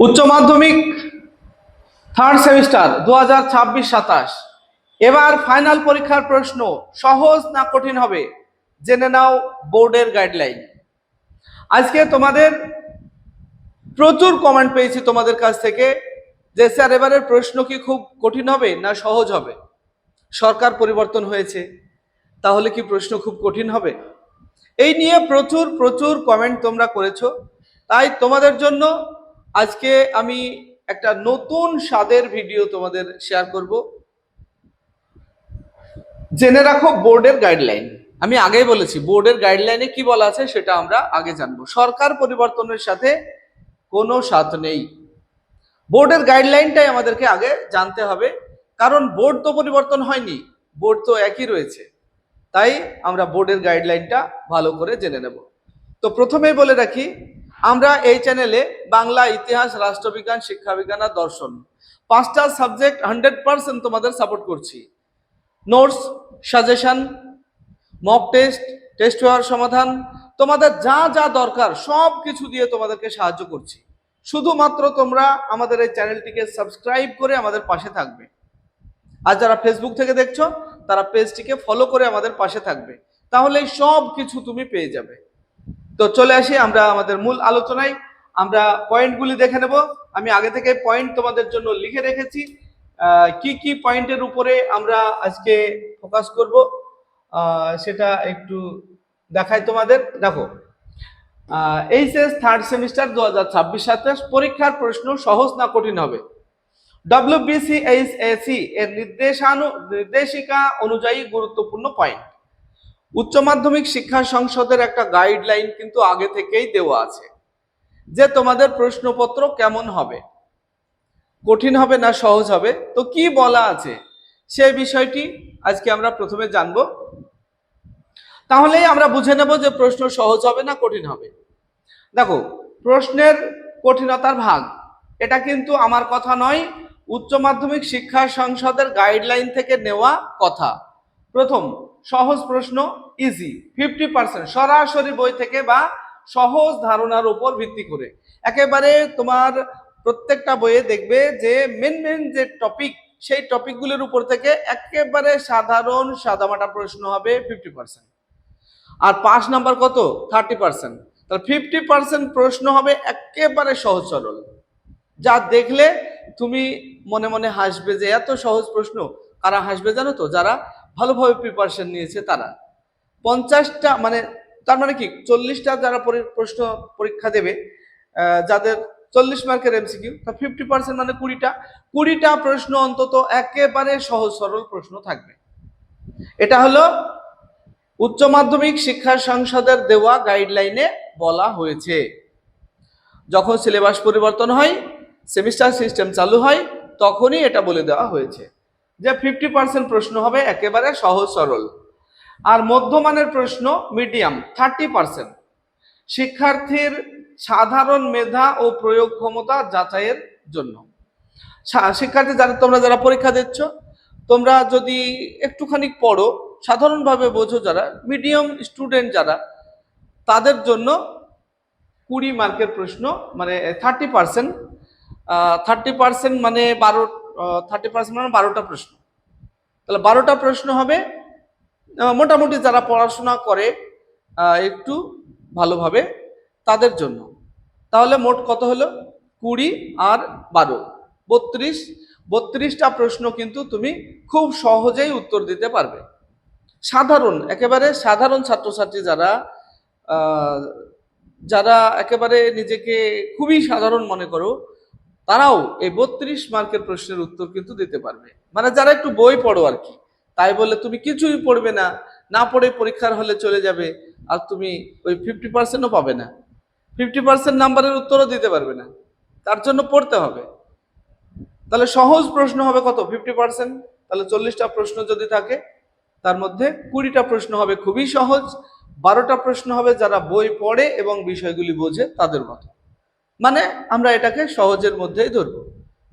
উচ্চ মাধ্যমিক third semester 2026-27 এবার ফাইনাল পরীক্ষার প্রশ্ন সহজ না কঠিন হবে জেনে নাও বোর্ডের গাইডলাইন। আজকে তোমাদের প্রচুর কমেন্ট পেয়েছি তোমাদের কাছ থেকে যে স্যার এবারের প্রশ্ন কি খুব কঠিন হবে না সহজ হবে, সরকার পরিবর্তন হয়েছে তাহলে কি প্রশ্ন খুব কঠিন হবে, এই নিয়ে প্রচুর প্রচুর কমেন্ট তোমরা করেছো। তাই তোমাদের জন্য আজকে আমি একটা নতুন স্বাদের ভিডিও তোমাদের শেয়ার করব। জেনে রাখো বোর্ডের গাইডলাইন। আমি আগেই বলেছি বোর্ডের গাইডলাইনে কি বলা আছে সেটা আমরা আগে জানবো। সরকার পরিবর্তনের সাথে কোনো সাথ নেই, বোর্ডের গাইডলাইনটাই আমাদেরকে আগে জানতে হবে, কারণ বোর্ড তো পরিবর্তন হয়নি, বোর্ড তো একই রয়েছে। তাই আমরা বোর্ডের গাইডলাইনটা ভালো করে জেনে নেব। তো প্রথমেই বলে রাখি, আমরা এই চ্যানেলে বাংলা, ইতিহাস, রাষ্ট্রবিজ্ঞান, শিক্ষাবিজ্ঞান আর দর্শন 5টা সাবজেক্ট 100% তোমাদের সাপোর্ট করছি। Notes, suggestion, mock test, test paper সমাধান, তোমাদের যা যা দরকার সব কিছু দিয়ে তোমাদেরকে সাহায্য করছি। শুধুমাত্র তোমরা আমাদের এই চ্যানেলটিকে সাবস্ক্রাইব করে আমাদের পাশে থাকবে। আর যারা ফেসবুক থেকে দেখছো তারা পেজটিকে ফলো করে আমাদের পাশে থাকবে, তাহলে সব কিছু তুমি পেয়ে যাবে। তো চলে আসি আমরা আমাদের মূল আলোচনায়। আমরা পয়েন্টগুলি দেখে নেব। আমি আগে থেকে পয়েন্ট তোমাদের জন্য লিখে রেখেছি, কি কি পয়েন্টের উপরে আমরা আজকে ফোকাস করব সেটা একটু দেখাই তোমাদের। দেখো, এইচএস থার্ড সেমিস্টার 2026-27 পরীক্ষার প্রশ্ন সহজ না কঠিন হবে। WBCSC এর নির্দেশিকা অনুযায়ী গুরুত্বপূর্ণ পয়েন্ট। উচ্চ মাধ্যমিক শিক্ষা সংসদের একটা গাইডলাইন কিন্তু আগে থেকেই দেওয়া আছে যে তোমাদের প্রশ্নপত্র কেমন হবে, কঠিন হবে না সহজ হবে। তো কি বলা আছে সেই বিষয়টি আজকে আমরা প্রথমে জানব, তাহলেই আমরা বুঝে নেব যে প্রশ্ন সহজ হবে না কঠিন হবে। দেখো, প্রশ্নের কঠিনতার ভাগ, এটা কিন্তু আমার কথা নয়, উচ্চ মাধ্যমিক শিক্ষা সংসদের গাইডলাইন থেকে নেওয়া কথা। প্রথম, সহজ প্রশ্ন ইজি 50%, সরাসরি বই থেকে বা সহজ ধারণার উপর ভিত্তি করে। একেবারে তোমার প্রত্যেকটা বইয়ে দেখবে যে মেন যে টপিক, সেই টপিকগুলোর উপর থেকে একেবারে সাধারণ সাদামাটা প্রশ্ন হবে 50%, আর 5 নাম্বার কত 30%। তাহলে 50% প্রশ্ন হবে একেবারে সহজ সরল, যা দেখলে তুমি মনে মনে হাসবে যে এত সহজ প্রশ্ন। কারা হাসবে জানো তো? যারা ভালোভাবে প্রিপারেশন নিয়েছে তারা। 50টা মানে তার মানে কি 40টা যারা প্রশ্ন পরীক্ষা দেবে, যাদের 40 মার্কের এমসিকিউ, তা 50% মানে 20টা প্রশ্ন অন্তত একেবারে সহজ সরল প্রশ্ন থাকবে। এটা হলো উচ্চ মাধ্যমিক শিক্ষা সংসদের দেওয়া গাইডলাইনে বলা হয়েছে। যখন সিলেবাস পরিবর্তন হয়, সেমিস্টার সিস্টেম চালু হয়, তখনই এটা বলে দেওয়া হয়েছে যে 50% প্রশ্ন হবে একেবারে সহজ সরল, আর মধ্যমানের প্রশ্ন মিডিয়াম 30%। শিক্ষার্থীর সাধারণ মেধা ও প্রয়োগ ক্ষমতা যাচাইয়ের জন্য। শিক্ষার্থী তোমরা যারা পরীক্ষা দিচ্ছ, তোমরা যদি একটুখানি পড়ো, সাধারণভাবে বোঝো, যারা মিডিয়াম স্টুডেন্ট যারা, তাদের জন্য 20 মার্কের প্রশ্ন মানে 30%। 30% মানে 30% মানে 12টা প্রশ্ন। তাহলে 12টা প্রশ্ন হবে মোটামুটি যারা পড়াশোনা করে একটু ভালোভাবে তাদের জন্য। তাহলে মোট কত হলো? 20 আর 12 32টা প্রশ্ন কিন্তু তুমি খুব সহজেই উত্তর দিতে পারবে। সাধারণ, একেবারে সাধারণ ছাত্রছাত্রী যারা একেবারে নিজেকে খুবই সাধারণ মনে করো, তারাও এই 32 মার্কের প্রশ্নের উত্তর কিন্তু দিতে পারবে। মানে যারা একটু বই পড়ো আর কি, তাই বলে তুমি কিছুই পড়বে না, না পড়ে পরীক্ষার হলে চলে যাবে আর তুমি ওই 50%ও পাবে না, 50% নাম্বারের উত্তরও দিতে পারবে না, তার জন্য পড়তে হবে। তাহলে সহজ প্রশ্ন হবে কত? 50%। তাহলে 40টা প্রশ্ন যদি থাকে, তার মধ্যে 20টা প্রশ্ন হবে খুবই সহজ, 12টা প্রশ্ন হবে যারা বই পড়ে এবং বিষয়গুলি বোঝে তাদের মতো। মানে আমরা এটাকে সহজের মধ্যেই ধরবো,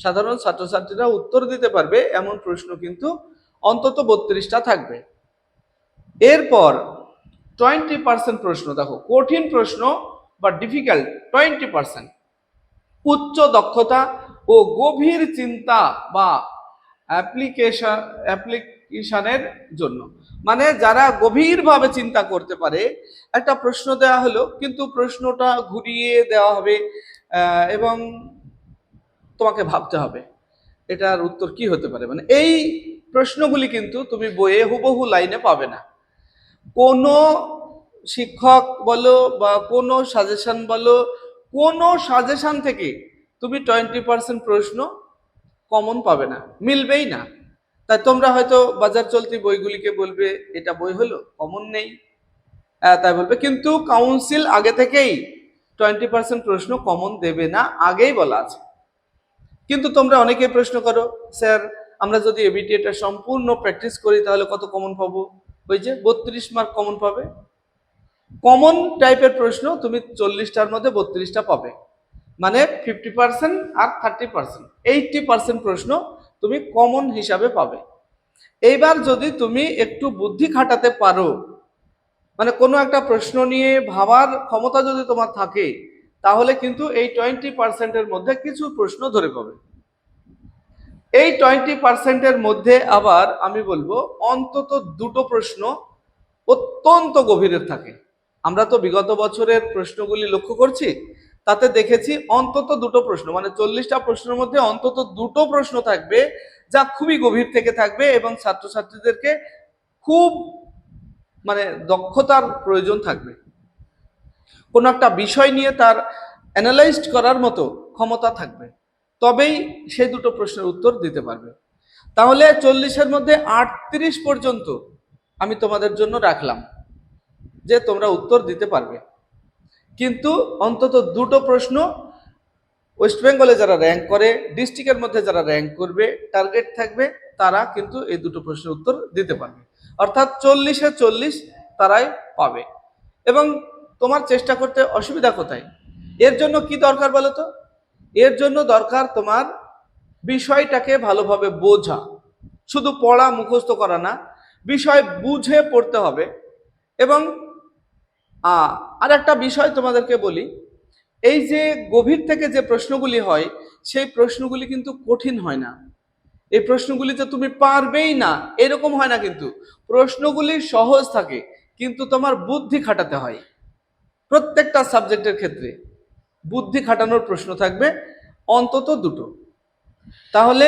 সাধারণ ছাত্রছাত্রীরা উত্তর দিতে পারবে এমন প্রশ্ন কিন্তু অন্তত 32টা থাকবে। এরপর 20% প্রশ্ন, দেখো কঠিন প্রশ্ন বা ডিফিকাল্ট 20%। উচ্চ দক্ষতা ও গভীর চিন্তা বা অ্যাপ্লিকেশনের জন্য, মানে যারা গভীরভাবে চিন্তা করতে পারে। একটা প্রশ্ন দেওয়া হলো, কিন্তু প্রশ্নটা ঘুরিয়ে দেওয়া হবে এবং তোমাকে ভাবতে হবে এটার উত্তর কি হতে পারে। মানে এই প্রশ্নগুলি কিন্তু তুমি বইয়ে হুবহু লাইনে পাবে না। কোনো শিক্ষক বলো বা কোনো সাজেশন বলো, কোনো সাজেশন থেকে তুমি 20% প্রশ্ন কমন পাবে না, মিলবেই না। তাই তোমরা হয়তো বাজার চলতি বইগুলিকে বলবে এটা বই হলো, কমন নেই, তাই বলবে। কিন্তু কাউন্সিল আগে থেকেই 20% প্রশ্ন কমন দেবে না, আগেই বলা আছে। কিন্তু তোমরা অনেকেই প্রশ্ন করো, স্যার আমরা যদি এবিটি এটা সম্পূর্ণ প্র্যাকটিস করি তাহলে কত কমন পাবো? ওই যে 32 মার্ক কমন পাবে। কমন টাইপের প্রশ্ন তুমি 40টার মধ্যে 32টা পাবে, মানে 50% আর 30%, 80% প্রশ্ন তুমি কমন হিসাবে পাবে। এইবার যদি তুমি একটু বুদ্ধি খাটাতে পারো, মানে কোনো একটা প্রশ্ন নিয়ে ভাবার ক্ষমতা যদি তোমার থাকে, তাহলে কিন্তু এই 20%-এর মধ্যে কিছু প্রশ্ন ধরে পাবে। এই 20%-এর মধ্যে আবার আমি বলবো অন্তত দুটো প্রশ্ন অত্যন্ত গভীরের থাকে। আমরা তো বিগত বছরের প্রশ্নগুলি লক্ষ্য করছি, তাতে দেখেছি অন্তত দুটো প্রশ্ন, মানে 40টা প্রশ্নের মধ্যে অন্তত দুটো প্রশ্ন থাকবে যা খুবই গভীর থেকে থাকবে এবং ছাত্রছাত্রীদেরকে খুব মানে দক্ষতার প্রয়োজন থাকবে। কোনো একটা বিষয় নিয়ে তার অ্যানালাইজড করার মতো ক্ষমতা থাকবে, তবেই সেই দুটো প্রশ্নের উত্তর দিতে পারবে। তাহলে 40-এর মধ্যে 38 পর্যন্ত আমি তোমাদের জন্য রাখলাম যে তোমরা উত্তর দিতে পারবে। কিন্তু অন্তত দুটো প্রশ্ন ওয়েস্ট বেঙ্গলে যারা র্যাঙ্ক করে, ডিস্ট্রিক্টের মধ্যে যারা র্যাঙ্ক করবে, টার্গেট থাকবে, তারা কিন্তু এই দুটো প্রশ্নের উত্তর দিতে পারবে। অর্থাৎ 40-এ 40 তারাই পাবে। এবং তোমার চেষ্টা করতে অসুবিধা কোথায়? এর জন্য কি দরকার বলো তো? এর জন্য দরকার তোমার বিষয়টাকে ভালোভাবে বোঝা, শুধু পড়া মুখস্থ করা না, বিষয় বুঝে পড়তে হবে। এবং আর একটা বিষয় তোমাদেরকে বলি, এই যে গভীর থেকে যে প্রশ্নগুলি হয়, সেই প্রশ্নগুলি কিন্তু কঠিন হয় না। এই প্রশ্নগুলিতে তুমি পারবেই না এরকম হয় না, কিন্তু প্রশ্নগুলি সহজ থাকে, কিন্তু তোমার বুদ্ধি খাটাতে হয়। প্রত্যেকটা সাবজেক্টের ক্ষেত্রে বুদ্ধি খাটানোর প্রশ্ন থাকবে অন্তত দুটো। তাহলে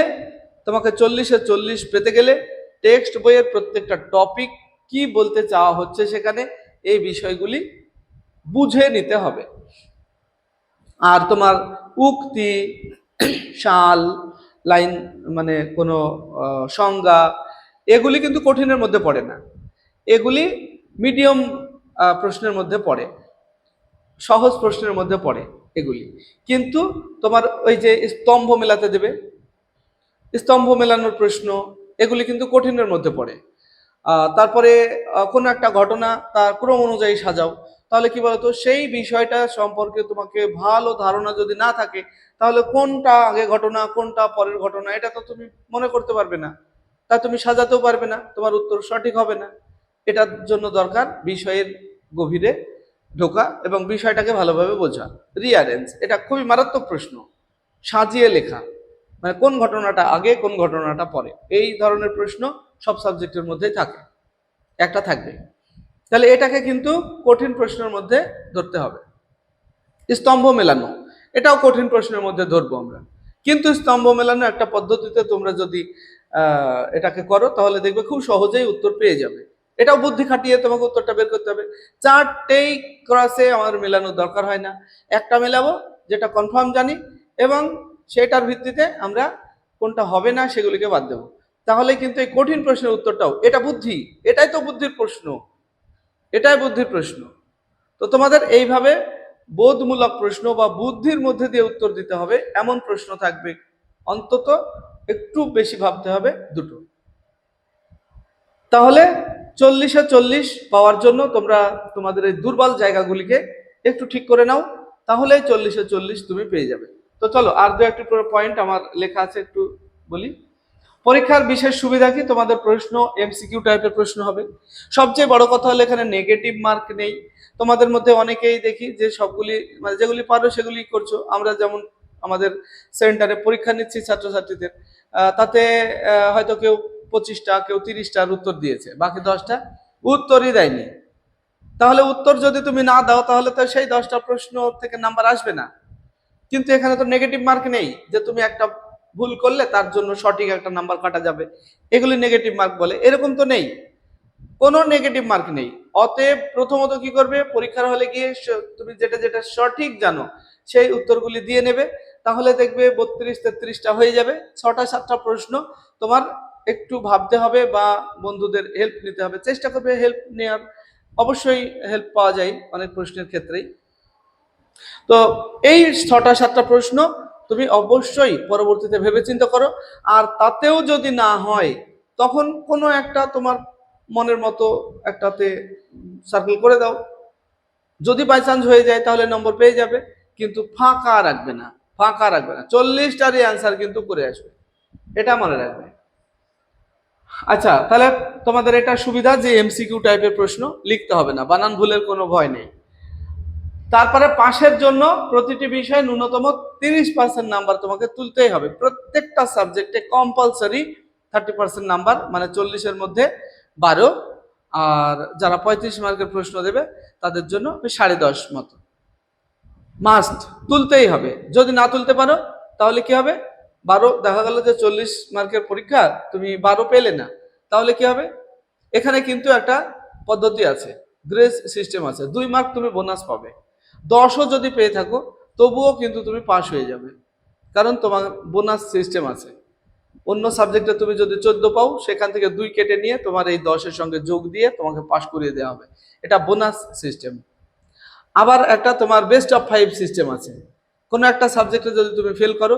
তোমাকে 40-এ 40 পেতে গেলে টেক্সট বইয়ের প্রত্যেকটা টপিক কি বলতে চাওয়া হচ্ছে সেখানে এই বিষয়গুলি বুঝে নিতে হবে। আর তোমার উক্তি, শাল, লাইন, মানে কোনো সংজ্ঞা, এগুলি কিন্তু কঠিনের মধ্যে পড়ে না, এগুলি মিডিয়াম প্রশ্নের মধ্যে পড়ে, সহজ প্রশ্নের মধ্যে পড়ে এগুলি। কিন্তু তোমার ওই যে স্তম্ভ মেলাতে দেবে, স্তম্ভ মেলানোর প্রশ্ন, এগুলি কিন্তু কঠিনের মধ্যে পড়ে। তারপরে কোনো একটা ঘটনা তার ক্রম অনুযায়ী সাজাও, তাহলে কি বলতো, সেই বিষয়টা সম্পর্কে তোমাকে ভালো ধারণা যদি না থাকে, তাহলে কোনটা আগে ঘটনা কোনটা পরের ঘটনা এটা তো তুমি মনে করতে পারবে না, তা তুমি সাজাতেও পারবে না, তোমার উত্তর সঠিক হবে না। এটার জন্য দরকার বিষয়ের গভীরে ঢোকা এবং বিষয়টাকে ভালোভাবে বোঝা। রিয়ারেঞ্জ, এটা খুবই মারাত্মক প্রশ্ন, সাজিয়ে লেখা, মানে কোন ঘটনাটা আগে কোন ঘটনাটা পরে, এই ধরনের প্রশ্ন সব সাবজেক্টের মধ্যেই থাকে, একটা থাকবে। তাহলে এটাকে কিন্তু কঠিন প্রশ্নের মধ্যে ধরতে হবে। স্তম্ভ মেলানো, এটাও কঠিন প্রশ্নের মধ্যে ধরবো আমরা, কিন্তু স্তম্ভ মেলানো একটা পদ্ধতিতে তোমরা যদি এটাকে করো তাহলে দেখবে খুব সহজেই উত্তর পেয়ে যাবে। এটাও বুদ্ধি খাটিয়ে তোমাকে উত্তরটা বের করতে হবে। 4টেই ক্রসে আমাদের মেলানোর দরকার হয় না, একটা মেলাবো যেটা কনফার্ম জানি, এবং সেটার ভিত্তিতে আমরা কোনটা হবে না সেগুলিকে বাদ দেবো। তাহলে কিন্তু এই কঠিন প্রশ্নের উত্তরটাও, এটা বুদ্ধি, এটাই তো বুদ্ধির প্রশ্ন, এটাই বুদ্ধির প্রশ্ন। তো তোমাদের এইভাবে বোধমূলক প্রশ্ন বা বুদ্ধির মধ্যে দিয়ে উত্তর দিতে হবে এমন প্রশ্ন থাকবে, অন্তত একটু বেশি ভাবতে হবে দুটো। তাহলে 40-এ 40 পাওয়ার জন্য তোমরা তোমাদের এই দুর্বল জায়গাগুলিকে একটু ঠিক করে নাও, তাহলে 40-এ 40 তুমি পেয়ে যাবে। তো চলো আর দু একটি পয়েন্ট আমার লেখা আছে একটু বলি। পরীক্ষার বিশেষ সুবিধা কি? তোমাদের প্রশ্ন এমসিকিউ টাইপের প্রশ্ন হবে। সবচেয়ে বড় কথা হলো এখানে নেগেটিভ মার্ক নেই। তোমাদের মধ্যে অনেকেই দেখি যে সবগুলি, মানে যেগুলি পারো সেগুলি করছো, আমরা যেমন আমাদের সেন্টারে পরীক্ষা নিচ্ছি ছাত্রছাত্রীদের, তাতে হয়তো কেউ 25টা কেউ 30টার উত্তর দিয়েছে, বাকি 10টা উত্তরই দেয়নি। তাহলে উত্তর যদি তুমি না দাও তাহলে তো সেই 10টা প্রশ্ন থেকে নাম্বার আসবে না। কিন্তু এখানে তো নেগেটিভ মার্ক নেই যে তুমি একটা ভুল করলে তার জন্য সঠিক একটা নাম্বার কাটা যাবে, এগুলি নেগেটিভ মার্ক বলে, এরকম তো নেই, কোনো নেগেটিভ মার্ক নেই। অতএব প্রথমত কি করবে, পরীক্ষার হলে গিয়ে তুমি যেটা যেটা সঠিক জানো সেই উত্তরগুলি দিয়ে নেবে, তাহলে দেখবে 32-33টা হয়ে যাবে। 6টা-7টা প্রশ্ন তোমার একটু ভাবতে হবে বা বন্ধুদের হেল্প নিতে হবে, চেষ্টা করবে হেল্প নেওয়ার, অবশ্যই হেল্প পাওয়া যায় অনেক প্রশ্নের ক্ষেত্রেই। তো এই 6টা-7টা প্রশ্ন তুমি অবশ্যই পরবর্তীতে ভেবেচিন্তে করো, আর তাতেও যদি না হয় তখন কোনো একটা তোমার মনের মতো একটাতে সার্কেল করে দাও, যদি বাই চান্স হয়ে যায় তাহলে নম্বর পেয়ে যাবে, কিন্তু ফাঁকা রাখবে না, ফাঁকা রাখবে না, 40টারই অ্যান্সার কিন্তু করে আসবে, এটা মনে রাখবে। আচ্ছা, তাহলে তোমাদের এটা সুবিধা যে এমসিকিউ টাইপের প্রশ্ন লিখতে হবে না, বানান ভুলের কোনো ভয় নেই। তারপরে পাশের জন্য প্রতিটি বিষয়ে ন্যূনতম 30% নাম্বার তোমাকে তুলতেই হবে, প্রত্যেকটা সাবজেক্টে কম্পালসারি 30% নাম্বার, মানে 40-এর মধ্যে 12, আর যারা 35 মার্কের প্রশ্ন দেবে তাদের জন্য 10.5 মতো মাস্ট তুলতেই হবে। যদি না তুলতে পারো তাহলে কি হবে, 12, দেখা গেল যে 40 মার্কের পরীক্ষা তুমি 12 পেলে না, তাহলে কি হবে, এখানে কিন্তু একটা পদ্ধতি আছে, গ্রেস সিস্টেম আছে, 2 মার্ক তুমি বোনাস পাবে। 10ও যদি পেয়ে থাকো তবুও কিন্তু তুমি পাস হয়ে যাবে, কারণ তোমার বোনাস সিস্টেম আছে। অন্য সাবজেক্টে তুমি যদি 14 পাও, সেখান থেকে 2 কেটে নিয়ে তোমার এই 10-এর সঙ্গে যোগ দিয়ে তোমাকে পাস করিয়ে দেওয়া হবে, এটা বোনাস সিস্টেম। আবার একটা তোমার বেস্ট অফ 5 সিস্টেম আছে, কোনো একটা সাবজেক্টে যদি তুমি ফেল করো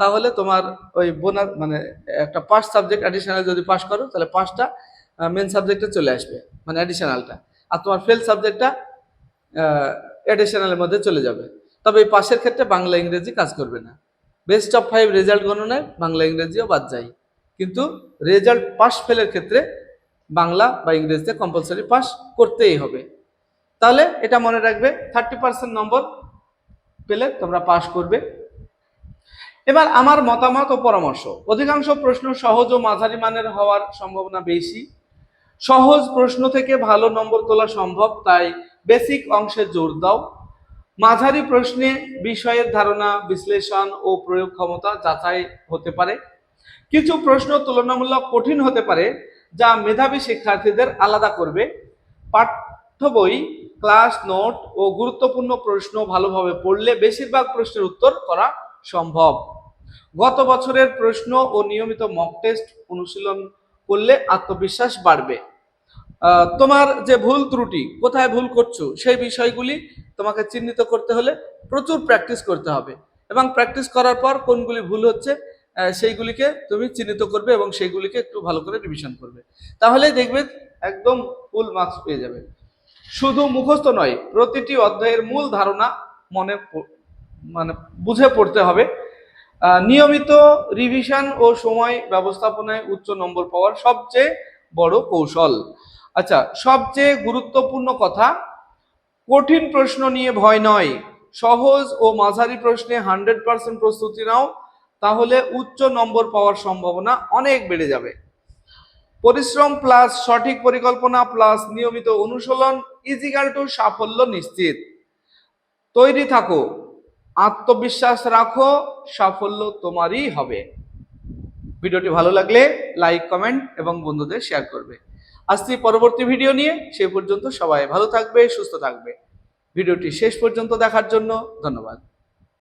তাহলে তোমার ওই বোনাস, মানে একটা পাস সাবজেক্ট অ্যাডিশনাল যদি পাস করো তাহলে 5টা মেন সাবজেক্টে চলে আসবে, মানে অ্যাডিশনালটা, আর তোমার ফেল সাবজেক্টটা এডিশনালের মধ্যে চলে যাবে। তবে এই পাশের ক্ষেত্রে বাংলা ইংরেজি কাজ করবে না, বেস্ট অফ 5 রেজাল্ট গণনায় বাংলা ইংরেজিও বাদ যায়, কিন্তু রেজাল্ট পাস ফেলের ক্ষেত্রে বাংলা বা ইংরেজিতে কম্পালসারি পাস করতেই হবে। তাহলে এটা মনে রাখবে, 30% নম্বর পেলে তোমরা পাস করবে। এবার আমার মতামত ও পরামর্শ, অধিকাংশ প্রশ্ন সহজ ও মাঝারি মানের হওয়ার সম্ভাবনা বেশি। সহজ প্রশ্ন থেকে ভালো নম্বর তোলা সম্ভব, তাই বেসিক অংশে জোর দাও। মাঝারি প্রশ্নে বিষয়ের ধারণা, বিশ্লেষণ ও প্রয়োগ ক্ষমতা যাচাই হতে পারে। কিছু প্রশ্ন তুলনামূলক কঠিন হতে পারে, যা মেধাবী শিক্ষার্থীদের আলাদা করবে। পাঠ্য বই, ক্লাস নোট ও গুরুত্বপূর্ণ প্রশ্ন ভালোভাবে পড়লে বেশিরভাগ প্রশ্নের উত্তর করা সম্ভব। গত বছরের প্রশ্ন ও নিয়মিত মক টেস্ট অনুশীলন করলে আত্মবিশ্বাস বাড়বে। তোমার যে ভুল ত্রুটি, কোথায় ভুল করছো সেই বিষয়গুলি তোমাকে চিহ্নিত করতে হলে প্রচুর প্র্যাকটিস করতে হবে, এবং প্র্যাকটিস করার পর কোনগুলি ভুল হচ্ছে সেইগুলিকে তুমি চিহ্নিত করবে এবং সেইগুলিকে একটু ভালো করে রিভিশন করবে, তাহলে দেখবে একদম ফুল মার্কস পেয়ে যাবে। শুধু মুখস্থ নয়, প্রতিটি অধ্যায়ের মূল ধারণা মনে মানে বুঝে পড়তে হবে। নিয়মিত রিভিশন ও সময় ব্যবস্থাপনায় উচ্চ নম্বর পাওয়ার সবচেয়ে বড় কৌশল। আচ্ছা, সবচেয়ে গুরুত্বপূর্ণ কথা, কঠিন প্রশ্ন নিয়ে ভয় নয়, সহজ ও মাঝারি প্রশ্নে 100% প্রস্তুতি নাও, তাহলে উচ্চ নম্বর পাওয়ার সম্ভাবনা অনেক বেড়ে যাবে। পরিশ্রম প্লাস সঠিক পরিকল্পনা প্লাস নিয়মিত অনুশীলন ইজিক্যাল টু সাফল্য নিশ্চিত। তৈরি থাকো, আত্মবিশ্বাস রাখো, সাফল্য তোমারই হবে। ভিডিওটি ভালো লাগলে লাইক, কমেন্ট এবং বন্ধুদের শেয়ার করবে। আসছি পরবর্তী ভিডিও নিয়ে, সে পর্যন্ত সবাই ভালো থাকবে, সুস্থ থাকবে। ভিডিওটি শেষ পর্যন্ত দেখার জন্য ধন্যবাদ।